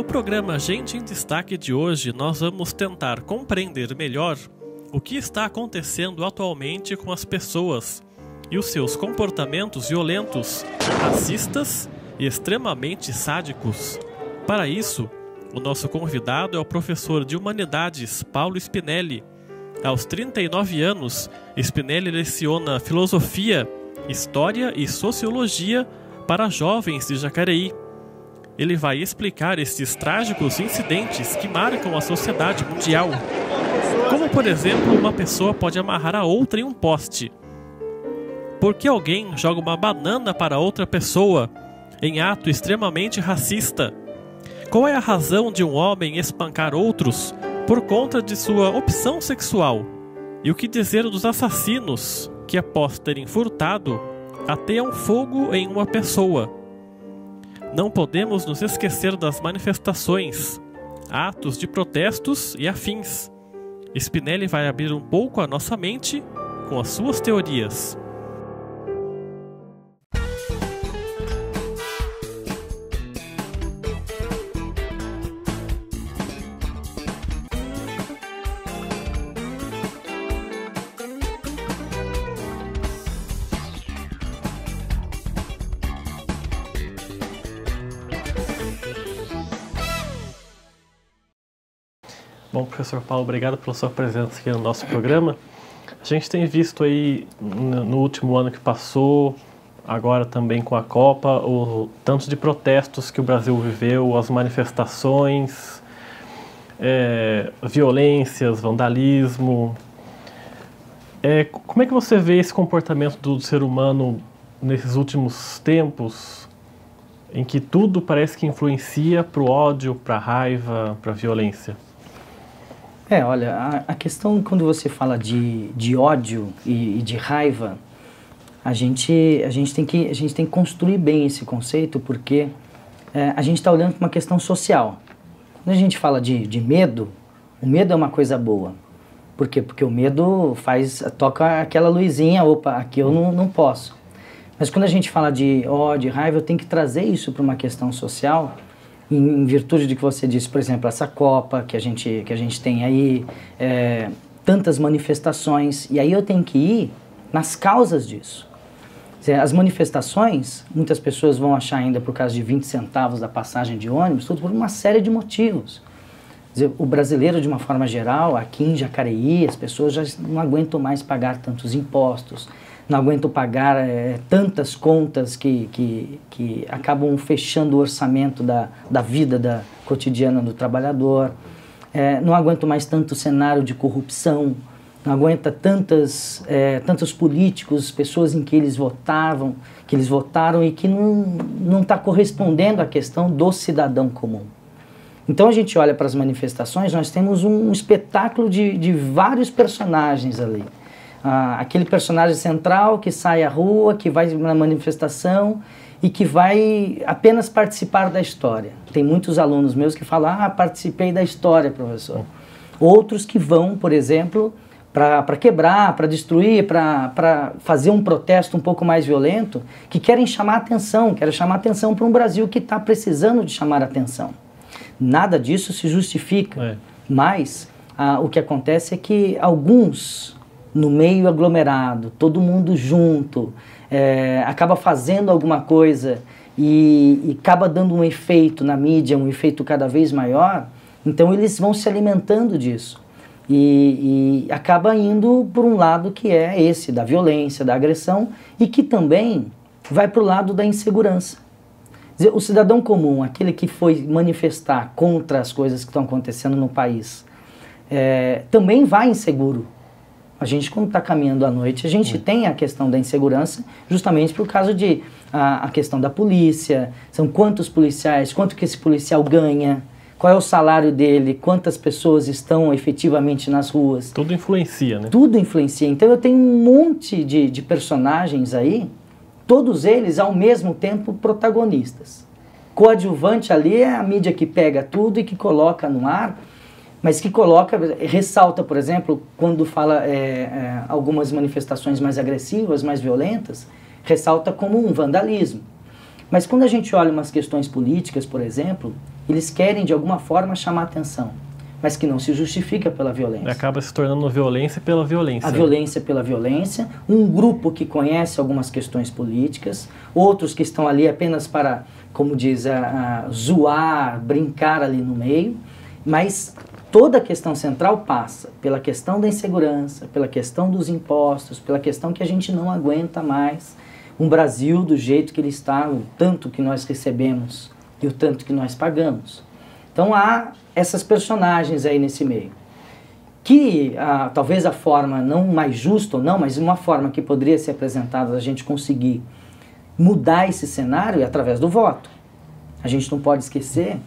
No programa Gente em Destaque de hoje, nós vamos tentar compreender melhor o que está acontecendo atualmente com as pessoas e os seus comportamentos violentos, racistas e extremamente sádicos. Para isso, o nosso convidado é o professor de Humanidades, Paulo Spinelli. Aos 39 anos, Spinelli leciona Filosofia, História e Sociologia para jovens de Jacareí. Ele vai explicar esses trágicos incidentes que marcam a sociedade mundial. Como, por exemplo, uma pessoa pode amarrar a outra em um poste. Por que alguém joga uma banana para outra pessoa, em ato extremamente racista? Qual é a razão de um homem espancar outros por conta de sua opção sexual? E o que dizer dos assassinos que, após terem furtado, ateiam fogo em uma pessoa? Não podemos nos esquecer das manifestações, atos de protestos e afins. Spinelli vai abrir um pouco a nossa mente com as suas teorias. Bom, professor Paulo, obrigado pela sua presença aqui no nosso programa. A gente tem visto aí, no último ano que passou, agora também com a Copa, o tanto de protestos que o Brasil viveu, as manifestações, violências, vandalismo. Como é que você vê esse comportamento do ser humano nesses últimos tempos, em que tudo parece que influencia para o ódio, para a raiva, para a violência? Olha, a questão quando você fala de ódio e de raiva, a gente tem que construir bem esse conceito, porque a gente está olhando para uma questão social. Quando a gente fala de medo, o medo é uma coisa boa. Por quê? Porque o medo toca aquela luzinha, opa, aqui eu não posso. Mas quando a gente fala de ódio, de raiva, eu tenho que trazer isso para uma questão social, em virtude de que você disse, por exemplo, essa Copa que a gente tem aí, tantas manifestações, e aí eu tenho que ir nas causas disso. As manifestações, muitas pessoas vão achar ainda por causa de 20 centavos da passagem de ônibus, tudo por uma série de motivos. O brasileiro, de uma forma geral, aqui em Jacareí, as pessoas já não aguentam mais pagar tantos impostos, não aguentam pagar tantas contas que acabam fechando o orçamento da vida cotidiana do trabalhador, não aguentam mais tanto cenário de corrupção, não aguenta tantos políticos, pessoas em que eles votaram e que não está correspondendo à questão do cidadão comum. Então a gente olha para as manifestações, nós temos um espetáculo de vários personagens ali. Aquele personagem central que sai à rua, que vai na manifestação e que vai apenas participar da história. Tem muitos alunos meus que falam, participei da história, professor. Outros que vão, por exemplo, para quebrar, para destruir, para fazer um protesto um pouco mais violento, que querem chamar atenção para um Brasil que está precisando de chamar atenção. Nada disso se justifica, mas o que acontece é que alguns, no meio aglomerado, todo mundo junto, acaba fazendo alguma coisa e acaba dando um efeito na mídia, um efeito cada vez maior, então eles vão se alimentando disso. E acaba indo por um lado que é esse, da violência, da agressão, e que também vai para o lado da insegurança. O cidadão comum, aquele que foi manifestar contra as coisas que estão acontecendo no país, também vai inseguro. A gente, quando está caminhando à noite, a gente tem a questão da insegurança, justamente por causa de a questão da polícia, são quantos policiais, quanto que esse policial ganha, qual é o salário dele, quantas pessoas estão efetivamente nas ruas. Tudo influencia, né? Tudo influencia. Então eu tenho um monte de personagens aí, todos eles ao mesmo tempo protagonistas. Coadjuvante ali é a mídia que pega tudo e que coloca no ar, mas que ressalta, por exemplo, quando fala algumas manifestações mais agressivas, mais violentas, ressalta como um vandalismo. Mas quando a gente olha umas questões políticas, por exemplo, Eles querem, de alguma forma, chamar atenção, mas que não se justifica pela violência. Acaba se tornando violência pela violência. A violência pela violência, um grupo que conhece algumas questões políticas, outros que estão ali apenas para, como diz, zoar, brincar ali no meio, mas toda a questão central passa pela questão da insegurança, pela questão dos impostos, pela questão que a gente não aguenta mais um Brasil do jeito que ele está, o tanto que nós recebemos e o tanto que nós pagamos. Então há essas personagens aí nesse meio, que talvez a forma não mais justa ou não, mas uma forma que poderia ser apresentada da gente conseguir mudar esse cenário é através do voto. A gente não pode esquecer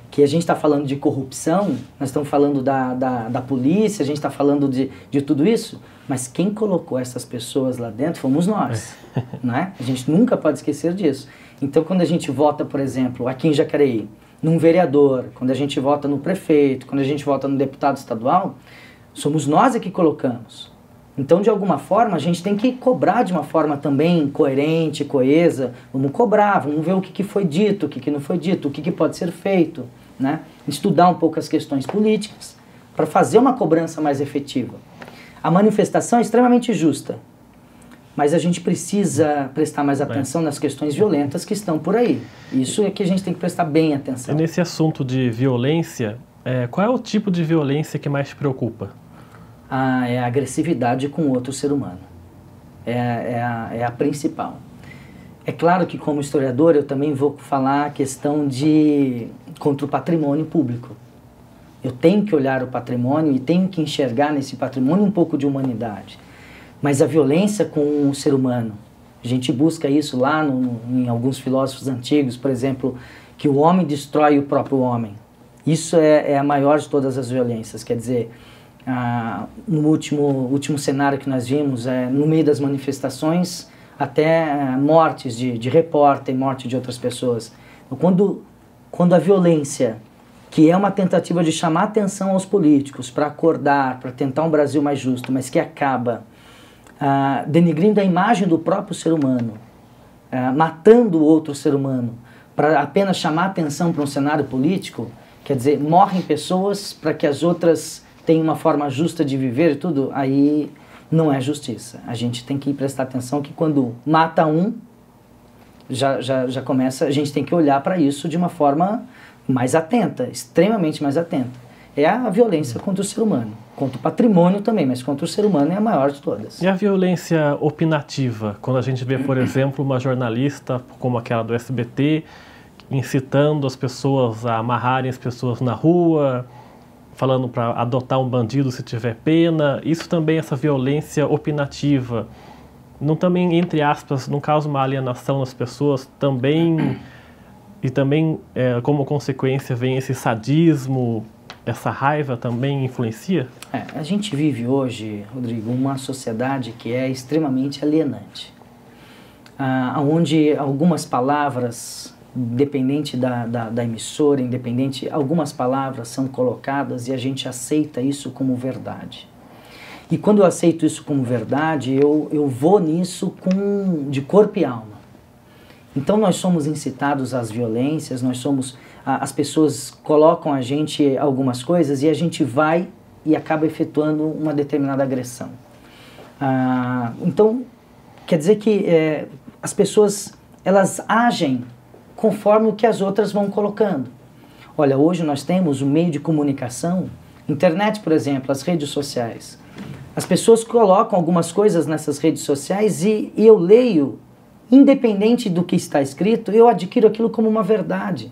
que a gente está falando de corrupção, nós estamos falando da polícia, a gente está falando de tudo isso, mas quem colocou essas pessoas lá dentro fomos nós, né? A gente nunca pode esquecer disso. Então, quando a gente vota, por exemplo, aqui em Jacareí, num vereador, quando a gente vota no prefeito, quando a gente vota no deputado estadual, somos nós que colocamos. Então, de alguma forma, a gente tem que cobrar de uma forma também coerente, coesa. Vamos cobrar, vamos ver o que foi dito, o que não foi dito, o que pode ser feito, né? Estudar um pouco as questões políticas para fazer uma cobrança mais efetiva. A manifestação é extremamente justa, mas a gente precisa prestar mais atenção nas questões violentas que estão por aí. Isso é que a gente tem que prestar bem atenção. E nesse assunto de violência, qual é o tipo de violência que mais te preocupa? É a agressividade com outro ser humano. É a principal. É claro que, como historiador, eu também vou falar a questão contra o patrimônio público. Eu tenho que olhar o patrimônio e tenho que enxergar nesse patrimônio um pouco de humanidade. Mas a violência com o ser humano, a gente busca isso lá em alguns filósofos antigos, por exemplo, que o homem destrói o próprio homem. Isso é a maior de todas as violências, quer dizer, no último cenário que nós vimos, no meio das manifestações, até mortes de repórter, morte de outras pessoas. Quando a violência, que é uma tentativa de chamar atenção aos políticos para acordar, para tentar um Brasil mais justo, mas que acaba denegrindo a imagem do próprio ser humano, matando o outro ser humano, para apenas chamar atenção para um cenário político, quer dizer, morrem pessoas para que as outras tenham uma forma justa de viver e tudo, aí não é justiça. A gente tem que prestar atenção que quando mata um, já começa, a gente tem que olhar para isso de uma forma mais atenta, extremamente mais atenta. É a violência contra o ser humano, contra o patrimônio também, mas contra o ser humano é a maior de todas. E a violência opinativa, quando a gente vê, por exemplo, uma jornalista como aquela do SBT, incitando as pessoas a amarrarem as pessoas na rua, falando para adotar um bandido se tiver pena, isso também, essa violência opinativa, não também, entre aspas, não causa uma alienação nas pessoas, também, e também como consequência vem esse sadismo, essa raiva também influencia? A gente vive hoje, Rodrigo, uma sociedade que é extremamente alienante, onde algumas palavras, independente da emissora, independente, algumas palavras são colocadas e a gente aceita isso como verdade. E quando eu aceito isso como verdade, eu vou nisso de corpo e alma. Então nós somos incitados às violências, as pessoas colocam a gente algumas coisas e a gente vai e acaba efetuando uma determinada agressão. Então, quer dizer que as pessoas, elas agem conforme o que as outras vão colocando. Olha, hoje nós temos um meio de comunicação, internet, por exemplo, as redes sociais. As pessoas colocam algumas coisas nessas redes sociais e eu leio, independente do que está escrito, eu adquiro aquilo como uma verdade.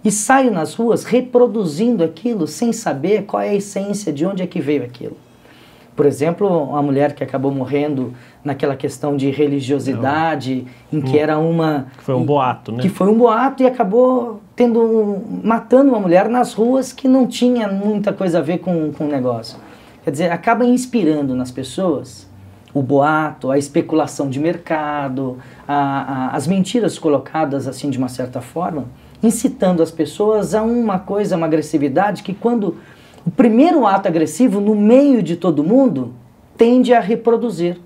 E saio nas ruas reproduzindo aquilo sem saber qual é a essência, de onde é que veio aquilo. Por exemplo, uma mulher que acabou morrendo naquela questão de religiosidade, em que era uma... Foi um boato, né? Que foi um boato e acabou matando uma mulher nas ruas que não tinha muita coisa a ver com o negócio. Quer dizer, acaba inspirando nas pessoas o boato, a especulação de mercado, as mentiras colocadas assim de uma certa forma, incitando as pessoas a uma agressividade que quando o primeiro ato agressivo no meio de todo mundo tende a reproduzir.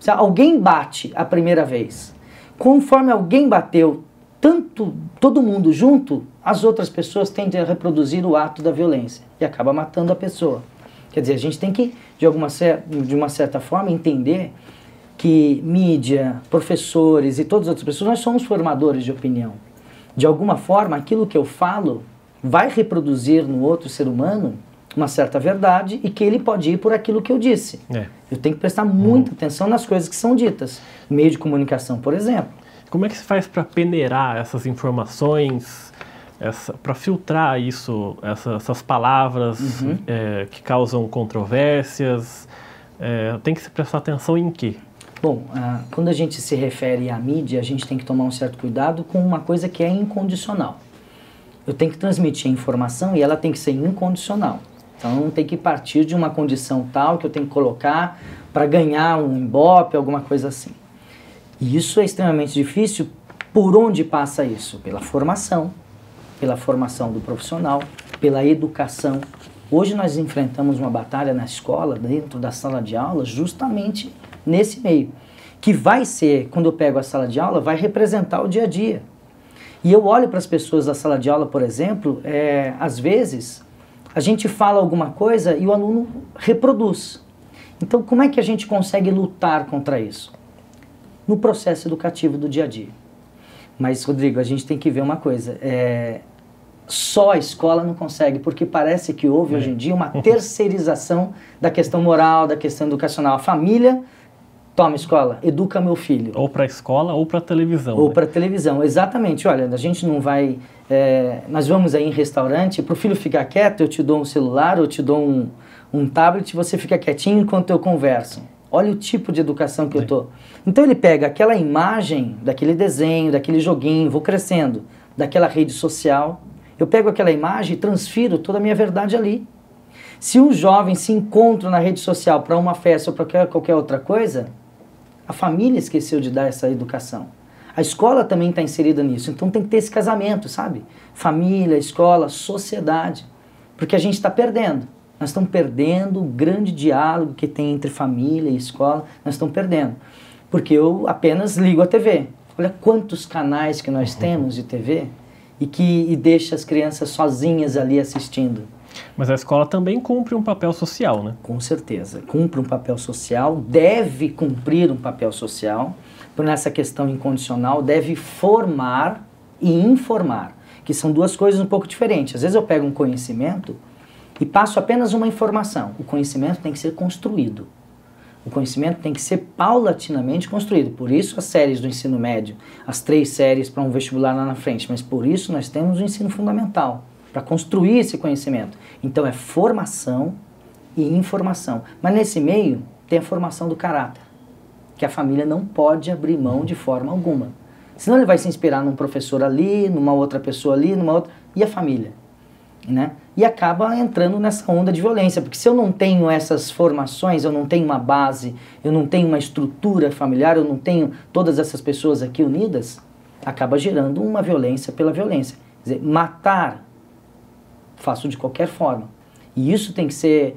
Se alguém bate a primeira vez, conforme alguém bateu, todo mundo junto, as outras pessoas tendem a reproduzir o ato da violência e acaba matando a pessoa. Quer dizer, a gente tem que, de uma certa forma, entender que mídia, professores e todas as outras pessoas, nós somos formadores de opinião. De alguma forma, aquilo que eu falo vai reproduzir no outro ser humano uma certa verdade e que ele pode ir por aquilo que eu disse. Eu tenho que prestar muita atenção nas coisas que são ditas. Meio de comunicação, por exemplo. Como é que se faz para peneirar essas informações, para filtrar isso, essas palavras que causam controvérsias? Tem que se prestar atenção em quê? Bom, quando a gente se refere à mídia, a gente tem que tomar um certo cuidado com uma coisa que é incondicional. Eu tenho que transmitir a informação e ela tem que ser incondicional. Então não tem que partir de uma condição tal que eu tenho que colocar para ganhar um ibope, alguma coisa assim. E isso é extremamente difícil. Por onde passa isso? Pela formação do profissional, pela educação. Hoje nós enfrentamos uma batalha na escola, dentro da sala de aula, justamente nesse meio. Que vai ser, quando eu pego a sala de aula, vai representar o dia a dia. E eu olho para as pessoas da sala de aula, por exemplo, às vezes a gente fala alguma coisa e o aluno reproduz. Então, como é que a gente consegue lutar contra isso? No processo educativo do dia a dia. Mas, Rodrigo, a gente tem que ver uma coisa. Só a escola não consegue, porque parece que houve hoje em dia uma terceirização da questão moral, da questão educacional. A família, toma escola, educa meu filho. Ou para a escola ou para a televisão. Ou para a televisão, exatamente. Olha, a gente não vai... nós vamos aí em restaurante, para o filho ficar quieto, eu te dou um celular, eu te dou um tablet, você fica quietinho enquanto eu converso. Olha o tipo de educação que eu tô. Então ele pega aquela imagem, daquele desenho, daquele joguinho, vou crescendo, daquela rede social, eu pego aquela imagem e transfiro toda a minha verdade ali. Se um jovem se encontra na rede social para uma festa ou para qualquer outra coisa, a família esqueceu de dar essa educação. A escola também está inserida nisso, então tem que ter esse casamento, sabe? Família, escola, sociedade, porque a gente está perdendo. Nós estamos perdendo o grande diálogo que tem entre família e escola, nós estamos perdendo. Porque eu apenas ligo a TV. Olha quantos canais que nós temos de TV e deixa as crianças sozinhas ali assistindo. Mas a escola também cumpre um papel social, né? Com certeza, cumpre um papel social, deve cumprir um papel social, por nessa questão incondicional, deve formar e informar, que são duas coisas um pouco diferentes. Às vezes eu pego um conhecimento e passo apenas uma informação. O conhecimento tem que ser construído. O conhecimento tem que ser paulatinamente construído. Por isso as séries do ensino médio, as 3 séries para um vestibular lá na frente, mas por isso nós temos o ensino fundamental, para construir esse conhecimento. Então é formação e informação. Mas nesse meio tem a formação do caráter, que a família não pode abrir mão de forma alguma. Senão ele vai se inspirar num professor ali, numa outra pessoa ali, numa outra... E a família? Né? E acaba entrando nessa onda de violência, porque se eu não tenho essas formações, eu não tenho uma base, eu não tenho uma estrutura familiar, eu não tenho todas essas pessoas aqui unidas, acaba gerando uma violência pela violência. Quer dizer, matar, faço de qualquer forma. E isso tem que ser,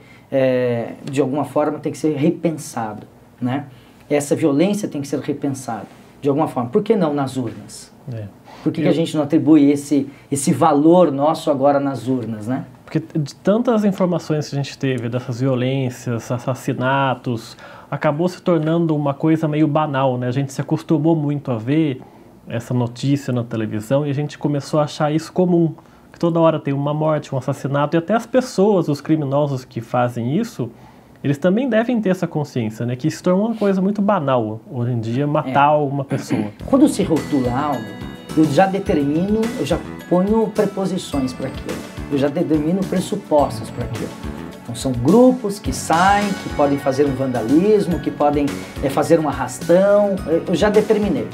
de alguma forma, tem que ser repensado, né? Essa violência tem que ser repensada, de alguma forma. Por que não nas urnas? Por que a gente não atribui esse valor nosso agora nas urnas, né? Porque de tantas informações que a gente teve, dessas violências, assassinatos, acabou se tornando uma coisa meio banal, né? A gente se acostumou muito a ver essa notícia na televisão e a gente começou a achar isso comum. Que toda hora tem uma morte, um assassinato, e até as pessoas, os criminosos que fazem isso, eles também devem ter essa consciência, né? Que se torna uma coisa muito banal, hoje em dia, matar uma pessoa. Quando se rotula algo, eu já determino, eu já ponho preposições para aquilo, eu já determino pressupostos para aquilo. Então são grupos que saem, que podem fazer um vandalismo, que podem fazer um arrastão, eu já determinei.